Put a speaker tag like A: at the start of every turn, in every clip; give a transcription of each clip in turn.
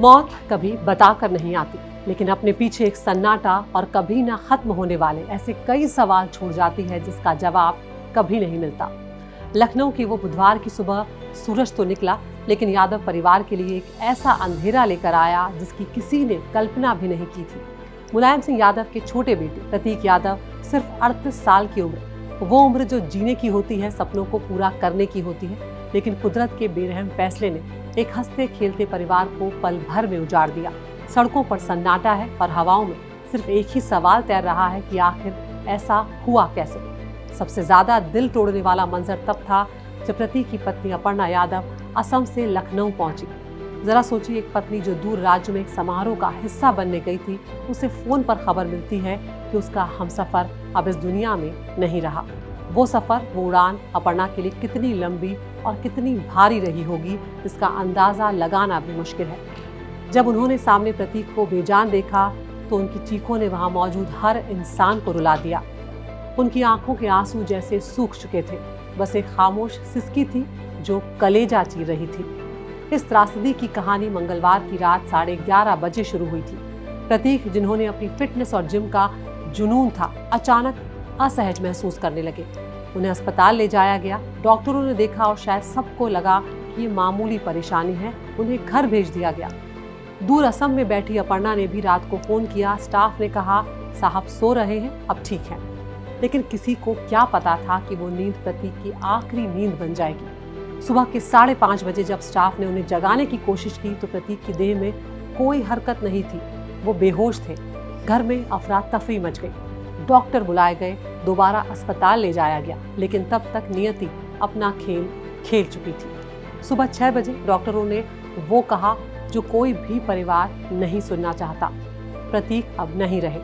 A: मौत कभी बताकर नहीं आती, लेकिन अपने पीछे एक सन्नाटा और कभी ना खत्म होने वाले ऐसे कई सवाल छोड़ जाती है जिसका जवाब कभी नहीं मिलता। लखनऊ की वो बुधवार की सुबह सूरज तो निकला, लेकिन यादव परिवार के लिए एक ऐसा अंधेरा लेकर आया जिसकी किसी ने कल्पना भी नहीं की थी। मुलायम सिंह यादव के छोटे बेटे प्रतीक यादव सिर्फ 38 साल की उम्र, वो उम्र जो जीने की होती है, सपनों को पूरा करने की होती है, लेकिन कुदरत के बेरहम फैसले ने एक हंसते खेलते परिवार को पल भर में उजाड़ दिया। सड़कों पर सन्नाटा है और हवाओं में सिर्फ एक ही सवाल तैर रहा है कि आखिर ऐसा हुआ कैसे। सबसे ज्यादा दिल तोड़ने वाला मंजर तब था जब प्रतीक की पत्नी अपर्णा यादव असम से लखनऊ पहुंची। जरा सोचिए, एक पत्नी जो दूर राज्य में एक समारोह का हिस्सा बनने गई थी, उसे फोन पर खबर मिलती है कि उसका हमसफर अब इस दुनिया में नहीं रहा। वो सफर, वो उड़ान अपर्णा के लिए कितनी लंबी और कितनी भारी रही होगी, इसका अंदाजा लगाना भी मुश्किल है। जब उन्होंने सामने प्रतीक को बेजान देखा तो उनकी चीखों ने वहां मौजूद हर इंसान को रुला दिया। उनकी आंखों के आंसू जैसे सूख चुके थे, बस एक खामोश सिसकी थी जो कलेजा चीर रही थी। इस त्रासदी की कहानी मंगलवार की रात 11:30 बजे शुरू हुई थी। प्रतीक, जिन्होंने अपनी फिटनेस और जिम का जुनून था, अचानक असहज महसूस करने लगे। उन्हें अस्पताल ले जाया गया। डॉक्टरों ने देखा और शायद सबको लगा कि ये मामूली परेशानी है, उन्हें घर भेज दिया गया। दूर असम में बैठी अपर्णा ने भी रात को फोन किया। स्टाफ ने कहा, साहब सो रहे हैं, अब ठीक है। लेकिन किसी को क्या पता था कि वो नींद प्रतीक की आखिरी नींद बन जाएगी। सुबह के 5:30 बजे जब स्टाफ ने उन्हें जगाने की कोशिश की तो प्रतीक की देह में कोई हरकत नहीं थी, वो बेहोश थे। घर में अफरा तफरी मच गई। डॉक्टर बुलाए गए, दोबारा अस्पताल ले जाया गया, लेकिन तब तक नियति अपना खेल खेल चुकी थी। सुबह 6 बजे डॉक्टरों ने वो कहा जो कोई भी परिवार नहीं सुनना चाहता, प्रतीक अब नहीं रहे।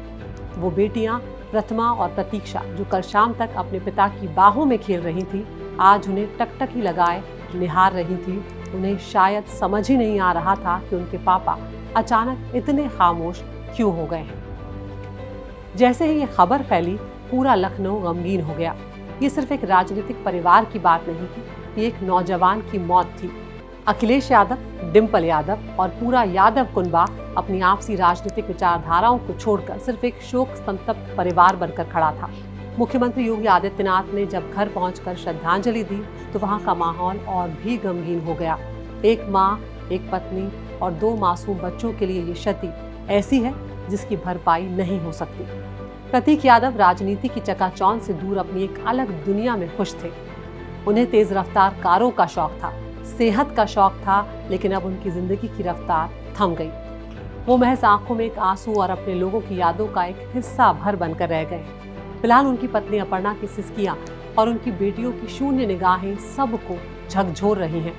A: वो बेटियां प्रतिमा और प्रतीक्षा, जो कल शाम तक अपने पिता की बाहों में खेल रही थी, आज उन्हें टकटकी लगाए निहार रही थी। उन्हें शायद समझ ही नहीं आ रहा था कि उनके पापा अचानक इतने खामोश क्यों हो गए हैं। जैसे ही ये खबर फैली, पूरा लखनऊ गमगीन हो गया। ये सिर्फ एक राजनीतिक परिवार की बात नहीं थी, ये एक नौजवान की मौत थी। अखिलेश यादव, डिम्पल यादव और पूरा यादव कुनबा अपनी आपसी राजनीतिक विचारधाराओं को छोड़कर सिर्फ एक शोक संतप्त परिवार बनकर खड़ा था। मुख्यमंत्री योगी आदित्यनाथ ने जब घर पहुंचकर श्रद्धांजलि दी तो वहां का माहौल और भी गमगीन हो गया। एक माँ, एक पत्नी और 2 मासूम बच्चों के लिए ये क्षति ऐसी है जिसकी भरपाई नहीं हो सकती। प्रतीक यादव राजनीति की चकाचौंध से दूर अपनी एक अलग दुनिया में खुश थे। उन्हें तेज रफ्तार कारों का शौक था, सेहत का शौक था, लेकिन अब उनकी जिंदगी की रफ्तार थम गई। वो महज आंखों में एक आंसू और अपने लोगों की यादों का एक हिस्सा भर बनकर रह गए। फिलहाल उनकी पत्नी अपर्णा की सिसकियां और उनकी बेटियों की शून्य निगाहें सबको झकझोर रही हैं।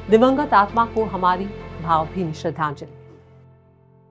A: दिवंगत आत्मा को हमारी भावभीनी श्रद्धांजलि।